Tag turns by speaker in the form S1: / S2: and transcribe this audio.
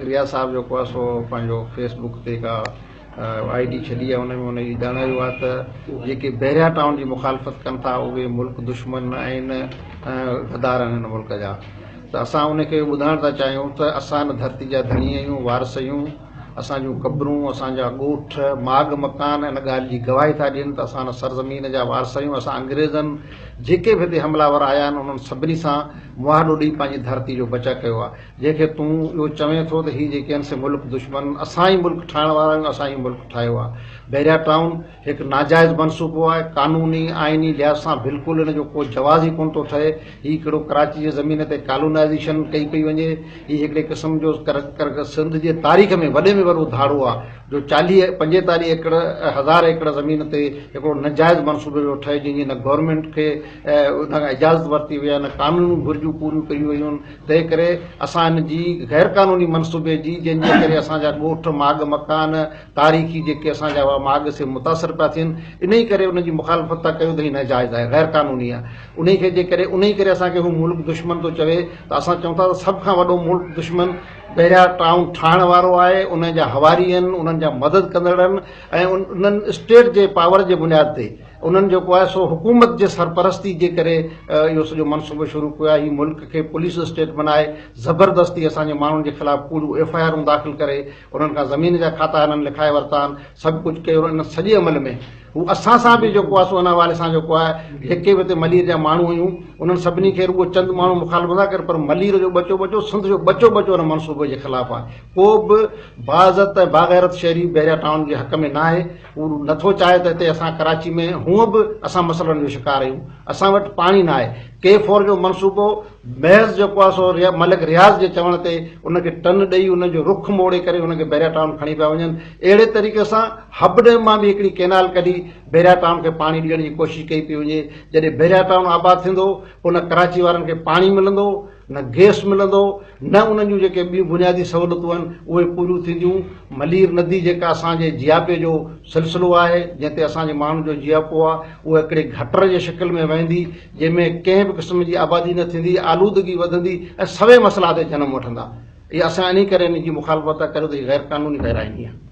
S1: रियाज़ साहब जो को सो पंहिंजो फेसबुक ते का ID छॾी आहे, उनमें उनजी ॼाणायो आहे त जेके बहरिया टाउन जी मुखालफ़त कनि था उहे मुल्क दुश्मन आहिनि, गद्दार आहिनि हिन मुल्क जा। त असां उनखे ॿुधाइण था चाहियूं त असां हिन धरती जा धणी आहियूं, वारस आहियूं। असां जूं क़बरूं, असांजा ॻोठ, माग मकान इन ॻाल्हि जी गवाही था ॾियनि त असां हिन सरज़मीन जा वारस आहियूं। असां अंग्रेज़नि जेके बि हिते हमलावर आया आहिनि उन्हनि सभिनी सां मुआहदो ॾेई पंहिंजी धरती जो बचा कयो आहे। जंहिंखे तूं इहो चवें थो त हीअ जेके आहिनि से मुल्क दुश्मन, असां ई मुल्क ठाहिण वारा आहियूं, असां ई मुल्क ठाहियो आहे। बहरिया टाउन हिकु नाजाइज़ मनसूबो आहे, कानूनी आइनी लिहाज़ सां बिल्कुलु इन जो को जवाज़ ई कोन थो ठहे। हीउ हिकिड़ो कराची जे ज़मीन ते कॉलोनाइज़ेशन कई पई वञे। हीउ हिकिड़े क़िस्म जो सिंध जे तारीख़ में वॾे में वॾो धाड़ो आहे जो 40-45 एकड़ 1000 एकड़ ज़मीन ते हिकिड़ो नाजाइज़ मनसूबे जो ठहे, जंहिंजी न गवर्नमेंट खे उन खां इजाज़त वरिती वई आहे, न कानूनी घुरिजूं पूरियूं कयूं वयूं आहिनि। तंहिं करे असां हिन जी गैर कानूनी मनसूबे जी, जंहिंजे करे असांजा ॻोठ, माग मकान, तारीख़ी जेके असांजा माग से मुतासिर पिया थियनि, इन ई करे उनजी मुखालफ़त था कयूं त हीअ नाजाइज़ आहे, गैर कानूनी आहे। उन ई करे असांखे हू मुल्क दुश्मन थो चवे त असां चऊं था त सभ खां वॾो मुल्क दुश्मन बहरिया टाउन ठाहिण वारो आहे, उन जा हवारी आहिनि, उन्हनि जा मदद कंदड़ आहिनि ऐं उन्हनि स्टेट जे पावर जे बुनियाद ते उन्हनि जेको आहे सो हुकूमत जे सरपरस्ती जे करे इहो सॼो मनसूबो शुरू कयो आहे। हीउ मुल्क खे पुलिस स्टेट बनाए ज़बरदस्ती असांजे माण्हुनि जे ख़िलाफ़ पूरियूं FIR दाख़िल करे उन्हनि खां ज़मीन जा खाता हिननि लिखाए वरिता आहिनि, सभु कुझु कयो। इन सॼे अमल में हू असां सां बि जेको आहे सो उन हवाले सां जेको आहे जेके बि हिते मलीर जा माण्हू हुयूं उन्हनि सभिनी खे रुॻो चंद माण्हू मुखालफ़त था कनि, पर मलीर जो बचो सिंध जो बचो हिन मनसूबे जे ख़िलाफ़ आहे। को बि बाज़त ऐं बाग़ैरत शहरी बहरिया टाउन जे हक़ में न आहे। उहो नथो चाहे त हिते असां कराची में हूअं बि असां मसइलनि जो शिकार आहियूं। असां वटि पाणी न आहे। K4 जो मनसूबो महज़ जेको आहे सो मलिक रियाज़ जे चवण ते उनखे टन ॾेई उनजो रुख मोड़े करे उनखे बहरिया टाउन खणी पिया वञनि। अहिड़े तरीक़े सां हबडे मां बि हिकिड़ी कैनाल कढी बहरिया टाउन खे पाणी ॾियण जी कोशिशि कई पई वञे। जॾहिं बहरिया टाउन आबाद थींदो उन कराची वारनि खे पाणी मिलंदो, न गैस मिलंदो, न उन्हनि जूं जेके ॿियूं बुनियादी सहूलियतूं आहिनि उहे पूरियूं थींदियूं। मलीर नदी जेका असांजे जियापे जो सिलसिलो आहे, जंहिं ते असांजे माण्हुनि जो जियापो आहे, उहा हिकिड़े घटर जे शिकिल में वेंदी, जंहिंमें कंहिं बि क़िस्म जी आबादी न थींदी, आलूदगी वधंदी ऐं सवे मसइला ते जनम वठंदा। इहा असां इन करे इन जी मुखालफ़त था करियूं त हीअ गैर कानूनी गैर आइनी आहे।